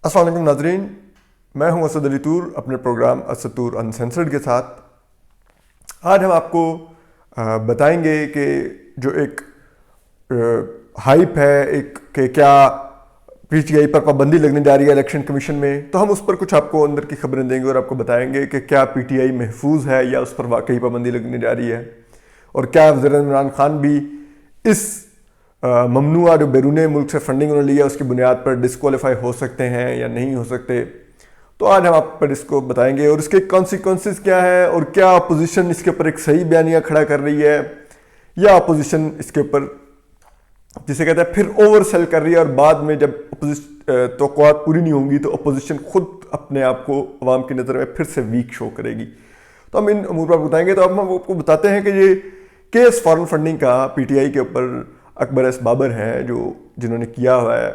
السلام علیکم ناظرین، میں ہوں اسد علی طور اپنے پروگرام اسد طور انسینسرڈ کے ساتھ۔ آج ہم آپ کو بتائیں گے کہ جو ایک ہائپ ہے ایک کہ کیا پی ٹی آئی پر پابندی لگنے جا رہی ہے الیکشن کمیشن میں، تو ہم اس پر کچھ آپ کو اندر کی خبریں دیں گے اور آپ کو بتائیں گے کہ کیا پی ٹی آئی محفوظ ہے یا اس پر واقعی پابندی لگنے جا رہی ہے، اور کیا وزیر اعظم عمران خان بھی اس ممنوعہ جو بیرون ملک سے فنڈنگ انہوں نے لیا اس کی بنیاد پر ڈسکوالیفائی ہو سکتے ہیں یا نہیں ہو سکتے۔ تو آج ہم آپ پر اس کو بتائیں گے اور اس کے کانسیکوینسز کیا ہے، اور کیا اپوزیشن اس کے اوپر ایک صحیح بیانیہ کھڑا کر رہی ہے یا اپوزیشن اس کے اوپر جسے کہتے ہیں پھر اوور سیل کر رہی ہے، اور بعد میں جب توقعات پوری نہیں ہوں گی تو اپوزیشن خود اپنے آپ کو عوام کی نظر میں پھر سے ویک شو کرے گی۔ تو ہم ان امور پر بتائیں گے۔ تو اب ہم آپ کو بتاتے ہیں کہ یہ کیس فارن فنڈنگ کا پی ٹی آئی کے اوپر اکبر ایس بابر ہیں جنہوں نے کیا ہوا ہے،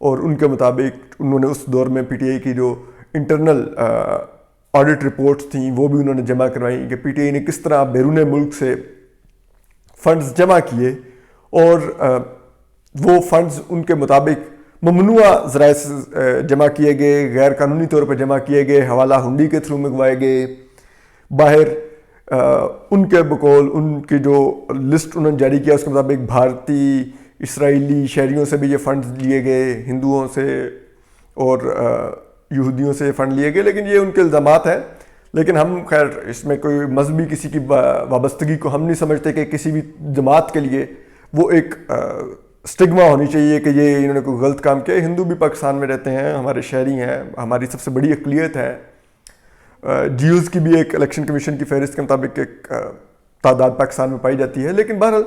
اور ان کے مطابق انہوں نے اس دور میں پی ٹی آئی کی جو انٹرنل آڈٹ رپورٹس تھیں وہ بھی انہوں نے جمع کروائیں کہ پی ٹی آئی نے کس طرح بیرون ملک سے فنڈز جمع کیے، اور وہ فنڈز ان کے مطابق ممنوعہ ذرائع سے جمع کیے گئے، غیر قانونی طور پر جمع کیے گئے، حوالہ ہنڈی کے تھرو منگوائے گئے، باہر ان کے بقول ان کی جو لسٹ انہوں نے جاری کیا اس کے مطابق بھارتی اسرائیلی شہریوں سے بھی یہ فنڈز لیے گئے، ہندوؤں سے اور یہودیوں سے فنڈ لیے گئے، لیکن یہ ان کے الزامات ہیں۔ لیکن ہم خیر اس میں کوئی مذہبی کسی کی وابستگی کو ہم نہیں سمجھتے کہ کسی بھی جماعت کے لیے وہ ایک سٹگما ہونی چاہیے کہ یہ انہوں نے کوئی غلط کام کیا۔ ہندو بھی پاکستان میں رہتے ہیں، ہمارے شہری ہیں، ہماری سب سے بڑی اقلیت ہے۔ جیوز کی بھی ایک الیکشن کمیشن کی فہرست کے مطابق ایک تعداد پاکستان میں پائی جاتی ہے، لیکن بہرحال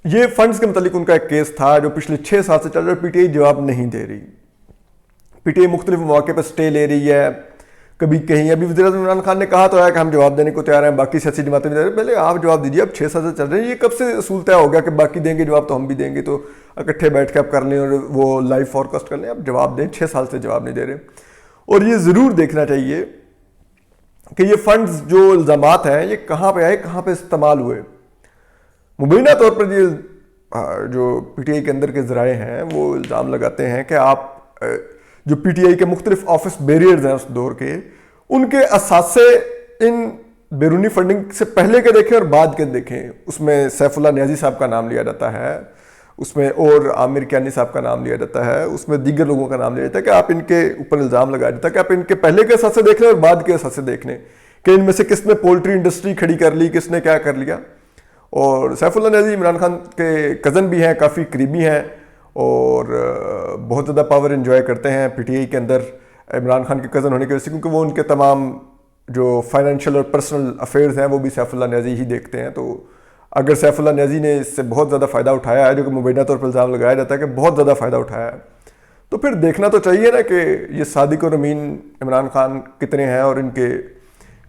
یہ فنڈز کے متعلق ان کا ایک کیس تھا جو پچھلے 6 سال سے چل رہا ہے۔ پی ٹی آئی جواب نہیں دے رہی، پی ٹی آئی مختلف مواقع پر سٹے لے رہی ہے، کبھی کہیں ابھی وزیر اعظم عمران خان نے کہا تو ہے کہ ہم جواب دینے کو تیار ہیں، باقی سیاسی جماعتیں بھی دے رہے ہیں، پہلے آپ جواب دیجیے، اب 6 سال سے چل رہے ہیں، یہ کب سے اصول طے ہو گیا کہ باقی دیں گے جواب تو ہم بھی دیں گے، تو اکٹھے بیٹھ کے آپ کر لیں اور وہ لائیو فور کاسٹ کر لیں، اب جواب دیں، 6 سال سے جواب نہیں دے رہے۔ اور یہ ضرور دیکھنا چاہیے کہ یہ فنڈز جو الزامات ہیں یہ کہاں پہ آئے، کہاں پہ استعمال ہوئے۔ مبینہ طور پر یہ جو پی ٹی آئی کے اندر کے ذرائع ہیں وہ الزام لگاتے ہیں کہ آپ جو پی ٹی آئی کے مختلف آفس بیریئرز ہیں اس دور کے، ان کے اثاثے ان بیرونی فنڈنگ سے پہلے کے دیکھیں اور بعد کے دیکھیں۔ اس میں سیف اللہ نیازی صاحب کا نام لیا جاتا ہے، اس میں اور عامر کیانی صاحب کا نام لیا جاتا ہے، اس میں دیگر لوگوں کا نام لیا جاتا ہے کہ آپ ان کے اوپر الزام لگایا جاتا ہے کہ آپ ان کے پہلے کے اثاثے دیکھ لیں اور بعد کے اثاثے دیکھ لیں کہ ان میں سے کس نے پولٹری انڈسٹری کھڑی کر لی، کس نے کیا کر لیا۔ اور سیف اللہ نیازی عمران خان کے کزن بھی ہیں، کافی قریبی ہیں، اور بہت زیادہ پاور انجوائے کرتے ہیں پی ٹی آئی کے اندر عمران خان کے کزن ہونے کی وجہ سے، کیونکہ وہ ان کے تمام جو فائنینشیل اور پرسنل افیئرز ہیں وہ بھی سیف اللہ نیازی ہی دیکھتے ہیں۔ تو اگر سیف اللہ نیازی نے اس سے بہت زیادہ فائدہ اٹھایا ہے، جو کہ مبینہ طور پر الزام لگایا جاتا ہے کہ بہت زیادہ فائدہ اٹھایا ہے، تو پھر دیکھنا تو چاہیے نا کہ یہ صادق اور امین عمران خان کتنے ہیں اور ان کے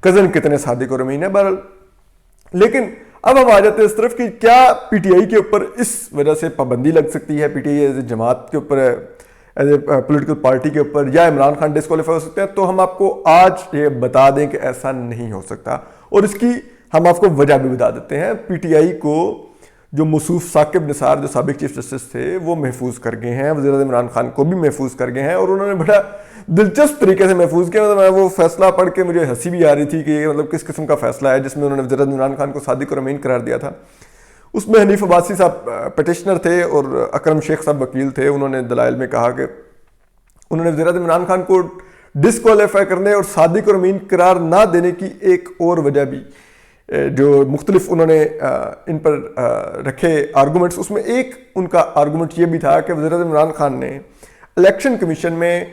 کزن کتنے صادق اور امین ہیں۔ بہرحال لیکن اب ہم آ جاتے ہیں اس طرف کہ کیا پی ٹی آئی کے اوپر اس وجہ سے پابندی لگ سکتی ہے، P T I as a جماعت کے اوپر، ایز اے پولیٹیکل پارٹی کے اوپر، یا عمران خان ڈسکوالیفائی ہو سکتے ہیں۔ تو ہم آپ کو آج یہ بتا دیں کہ ایسا نہیں ہو سکتا، اور اس کی ہم آپ کو وجہ بھی بتا دیتے ہیں۔ پی ٹی آئی کو جو موصوف ثاقب نثار جو سابق چیف جسٹس تھے وہ محفوظ کر گئے ہیں، وزیر اعظم عمران خان کو بھی محفوظ کر گئے ہیں، اور انہوں نے بڑا دلچسپ طریقے سے محفوظ کیا۔ میں وہ فیصلہ پڑھ کے مجھے ہنسی بھی آ رہی تھی کہ یہ مطلب کس قسم کا فیصلہ ہے جس میں انہوں نے وزیر اعظم عمران خان کو صادق اور امین قرار دیا تھا۔ اس میں حنیف عباسی صاحب پٹیشنر تھے اور اکرم شیخ صاحب وکیل تھے۔ انہوں نے دلائل میں کہا کہ انہوں نے وزیر اعظم عمران خان کو ڈسکوالیفائی کرنے اور صادق اور امین قرار نہ دینے کی ایک اور وجہ بھی جو مختلف انہوں نے ان پر رکھے آرگومنٹس، اس میں ایک ان کا آرگومنٹ یہ بھی تھا کہ وزیر اعظم عمران خان نے الیکشن کمیشن میں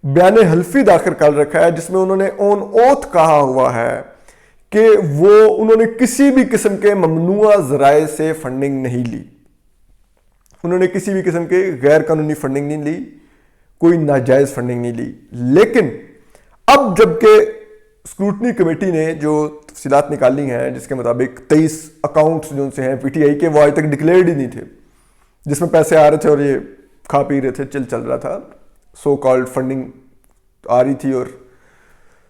بیان حلفی داخل کر رکھا ہے جس میں انہوں نے آن اوتھ کہا ہوا ہے کہ انہوں نے کسی بھی قسم کے ممنوعہ ذرائع سے فنڈنگ نہیں لی، انہوں نے کسی بھی قسم کے غیر قانونی فنڈنگ نہیں لی، کوئی ناجائز فنڈنگ نہیں لی۔ لیکن اب جبکہ اسکروٹنی کمیٹی نے جو تفصیلات نکالی ہیں جس کے مطابق 23 اکاؤنٹس جو ان سے ہیں پی ٹی آئی کے، وہ آج تک ڈکلیئرڈ ہی نہیں تھے، جس میں پیسے آ رہے تھے اور یہ کھا پی رہے تھے، چل رہا تھا، سو کالڈ فنڈنگ آ رہی تھی اور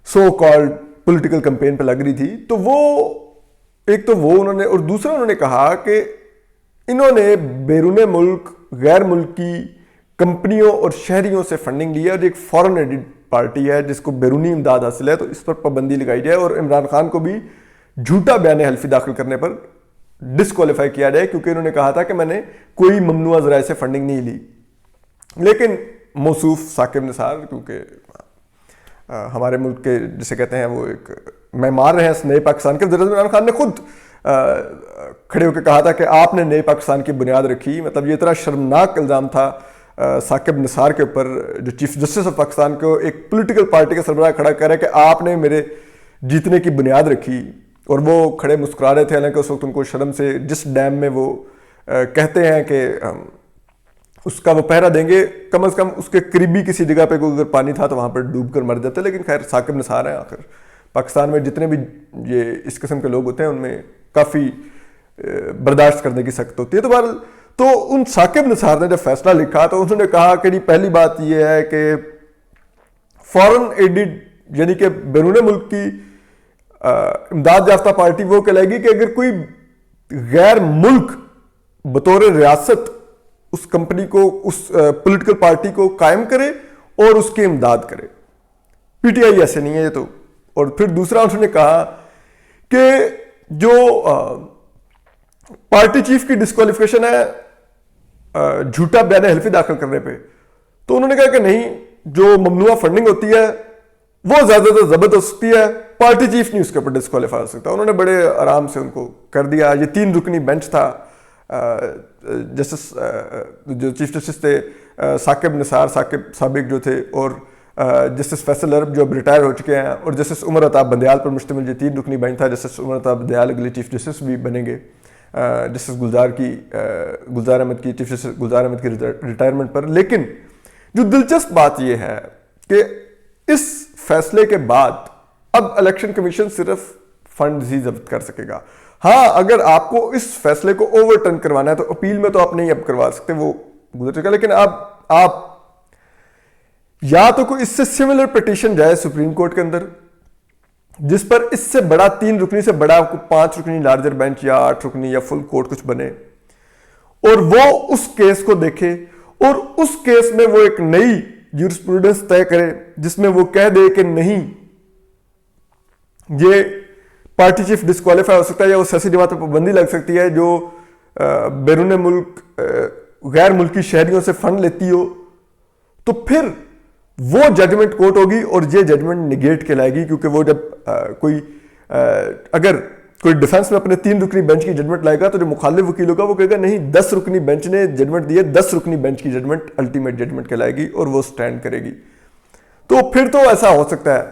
سو کالڈ پولیٹیکل کمپین پہ لگ رہی تھی۔ تو وہ ایک تو وہ انہوں نے، اور دوسرا انہوں نے کہا کہ انہوں نے بیرون ملک غیر ملکی کمپنیوں اور شہریوں سے فنڈنگ لی ہے اور ایک فورن ایڈڈ پارٹی ہے جس کو بیرونی امداد حاصل ہے, تو اس پر پابندی لگائی جائے اور عمران خان کو بھی جھوٹا بیان حلفی داخل کرنے پر ڈسکوالیفائی کیا جائے, کیونکہ انہوں نے کہا تھا کہ میں نے کوئی ممنوعہ ذرائع سے فنڈنگ نہیں لی. لیکن موصوف ثاقب نثار, کیونکہ ہمارے ملک کے جسے کہتے ہیں وہ ایک معمار رہے ہیں نئے پاکستان کے, عمران خان نے خود کھڑے ہو کے کہا تھا کہ آپ نے نئے پاکستان کی بنیاد رکھی. مطلب یہ اتنا شرمناک الزام تھا ثاقب نثار کے اوپر, جو چیف جسٹس آف پاکستان کو ایک پولیٹیکل پارٹی کا سربراہ کھڑا کر رہا ہے کہ آپ نے میرے جیتنے کی بنیاد رکھی, اور وہ کھڑے مسکرا رہے تھے, حالانکہ اس وقت ان کو شرم سے جس ڈیم میں وہ کہتے ہیں کہ اس کا وہ پہرا دیں گے, کم از کم اس کے قریبی کسی جگہ پہ کوئی اگر پانی تھا تو وہاں پر ڈوب کر مر جاتے. لیکن خیر ثاقب نثار ہیں, آخر پاکستان میں جتنے بھی یہ اس قسم کے لوگ ہوتے ہیں ان میں کافی برداشت کرنے کی سخت ہوتی ہے. تو بہرحال تو ان ثاقب نثار نے جب فیصلہ لکھا تو انہوں نے کہا کہ پہلی بات یہ ہے کہ فورن ایڈڈ یعنی کہ بیرون ملک کی امداد یافتہ پارٹی وہ کہلائے گی کہ اگر کوئی غیر ملک بطور ریاست اس کمپنی کو, اس پولیٹیکل پارٹی کو قائم کرے اور اس کی امداد کرے. پی ٹی آئی ایسے نہیں ہے یہ تو. اور پھر دوسرا انہوں نے کہا کہ جو پارٹی چیف کی ڈسکوالیفیکیشن ہے جھوٹا بیان حلفی داخل کرنے پہ, تو انہوں نے کہا کہ نہیں, جو ممنوعہ فنڈنگ ہوتی ہے وہ زیادہ سے ضبط ہو سکتی ہے, پارٹی چیف نہیں اس کے اوپر ڈسکوالیفائی ہو سکتا. انہوں نے بڑے آرام سے ان کو کر دیا. یہ 3 رکنی بینچ تھا, جسٹس جو چیف جسٹس تھے ثاقب نثار سابق جو تھے, اور جسٹس فیصل عرب جو اب ریٹائر ہو چکے ہیں, اور جسٹس عمر عطا بندیال پر مشتمل یہ 3 رکنی بینچ تھا. جسٹس عمر عطا بندیال اگلے چیف جسٹس بھی بنیں گے, جسٹس گلزار احمد کی چیف جسٹس گلزار احمد کی ریٹائرمنٹ پر. لیکن جو دلچسپ بات یہ ہے کہ اس فیصلے کے بعد اب الیکشن کمیشن صرف فنڈز ہی ضبط کر سکے گا. ہاں, اگر آپ کو اس فیصلے کو اوور ٹرن کروانا ہے تو اپیل میں تو آپ نہیں اب کروا سکتے, وہ گزر چکا. لیکن اب آپ یا تو کوئی اس سے سملر پٹیشن جائے سپریم کورٹ کے اندر, جس پر اس سے بڑا 3 رکنی سے بڑا 5 رکنی لارجر بینچ یا 8 رکنی یا فل کورٹ کچھ بنے, اور وہ اس کیس کو دیکھے اور اس کیس میں وہ ایک نئی جیورسپروڈنس طے کرے جس میں وہ کہہ دے کہ نہیں, یہ پارٹی چیف ڈسکوالیفائی ہو سکتا ہے یا وہ سیاسی جماعت پر پابندی لگ سکتی ہے جو بیرون ملک غیر ملکی شہریوں سے فنڈ لیتی ہو, تو پھر وہ ججمنٹ کورٹ ہوگی اور یہ ججمنٹ نگیٹ کہلائے گی. کیونکہ وہ جب اگر کوئی ڈیفنس میں اپنے 3 رکنی بینچ کی ججمنٹ لائے گا تو جو مخالف وکیل ہوگا وہ کہے گا نہیں 10 رکنی بینچ نے ججمنٹ دی ہے, 10 رکنی بینچ کی ججمنٹ الٹیمیٹ ججمنٹ کہلائے گی اور وہ سٹینڈ کرے گی. تو پھر تو ایسا ہو سکتا ہے.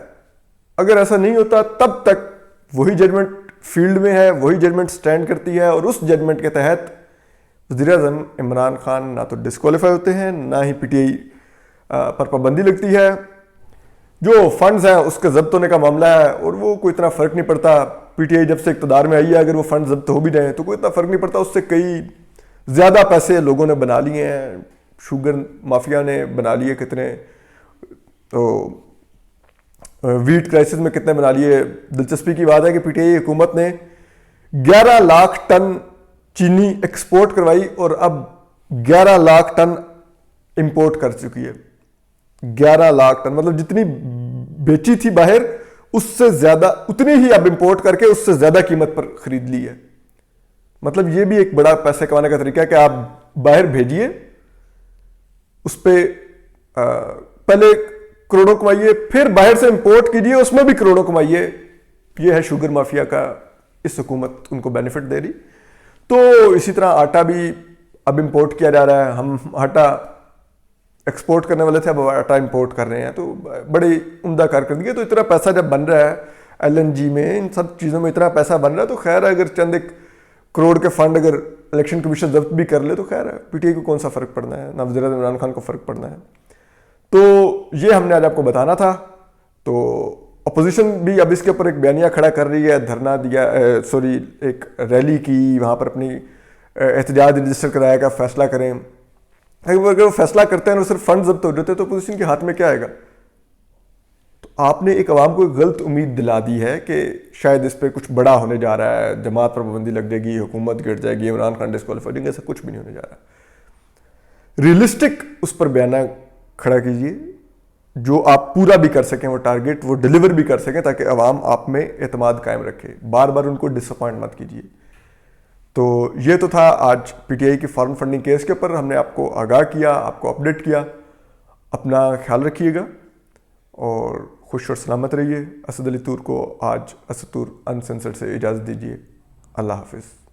اگر ایسا نہیں ہوتا تب تک وہی ججمنٹ فیلڈ میں ہے, وہی ججمنٹ سٹینڈ کرتی ہے, اور اس ججمنٹ کے تحت وزیر اعظم عمران خان نہ تو ڈسکوالیفائی ہوتے ہیں, نہ ہی پی ٹی آئی پر پابندی لگتی ہے. جو فنڈز ہیں اس کے ضبط ہونے کا معاملہ ہے, اور وہ کوئی اتنا فرق نہیں پڑتا. پی ٹی آئی جب سے اقتدار میں آئی ہے اگر وہ فنڈ ضبط ہو بھی جائیں تو کوئی اتنا فرق نہیں پڑتا. اس سے کئی زیادہ پیسے لوگوں نے بنا لیے ہیں, شوگر مافیا نے بنا لیے کتنے, تو ویٹ کرائسس میں کتنے بنا لیے. دلچسپی کی بات ہے کہ پی ٹی آئی حکومت نے 11 لاکھ ٹن چینی ایکسپورٹ کروائی اور اب 11 لاکھ ٹن امپورٹ کر چکی ہے. 11 لاکھ ٹن مطلب جتنی بیچی تھی باہر اس سے زیادہ, اتنی ہی اب امپورٹ کر کے اس سے زیادہ قیمت پر خرید لی ہے. مطلب یہ بھی ایک بڑا پیسے کمانے کا طریقہ ہے کہ آپ باہر بھیجیے, اس پہ پہلے کروڑوں کمائیے, پھر باہر سے امپورٹ کیجیے, اس میں بھی کروڑوں کمائیے. یہ ہے شوگر مافیا کا, اس حکومت ان کو بینیفٹ دے رہی. تو اسی طرح آٹا بھی اب امپورٹ کیا جا رہا ہے. ہم آٹا ایکسپورٹ کرنے والے تھے, اب آٹا امپورٹ کر رہے ہیں, تو بڑی عمدہ کارکردگی ہے. تو اتنا پیسہ جب بن رہا ہے ایل این جی میں, ان سب چیزوں میں اتنا پیسہ بن رہا ہے, تو خیر ہے اگر چند 1 کروڑ کے فنڈ اگر الیکشن کمیشن ضبط بھی کر لے تو خیر ہے, پی ٹی آئی کو کون سا فرق پڑنا ہے, نہ وزیر اعظم عمران خان کو فرق پڑنا ہے. تو یہ ہم نے آج آپ کو بتانا تھا. تو اپوزیشن بھی اب اس کے اوپر ایک بیانیہ کھڑا کر رہی ہے, دھرنا دیا, ایک ریلی کی, وہاں پر اپنی احتجاج رجسٹر کرایا کا فیصلہ کریں. اگر وہ فیصلہ کرتے ہیں اور صرف فنڈ ضبط ہو جاتے تو اپوزیشن کے ہاتھ میں کیا آئے گا؟ تو آپ نے ایک عوام کو ایک غلط امید دلا دی ہے کہ شاید اس پہ کچھ بڑا ہونے جا رہا ہے, جماعت پر پابندی لگ جائے گی, حکومت گر جائے گی, عمران خان ڈسکوالیفائی ہو جائیں گے. ایسا کچھ بھی نہیں ہونے جا رہا. ریئلسٹک اس پر بیانہ کھڑا کیجیے، جو آپ پورا بھی کر سکیں، وہ ٹارگیٹ وہ ڈیلیور بھی کر سکیں، تاکہ عوام آپ میں اعتماد قائم رکھے. بار بار ان کو ڈس اپوائنٹ مت کیجیے. تو یہ تو تھا آج پی ٹی آئی کی فارم فنڈنگ کیس کے اوپر. ہم نے آپ کو آگاہ کیا، آپ کو اپڈیٹ کیا. اپنا خیال رکھیے گا اور خوش اور سلامت رہیے. اسد علی طور کو آج اسد طور انسنسرڈ سے اجازت دیجیے. اللہ حافظ.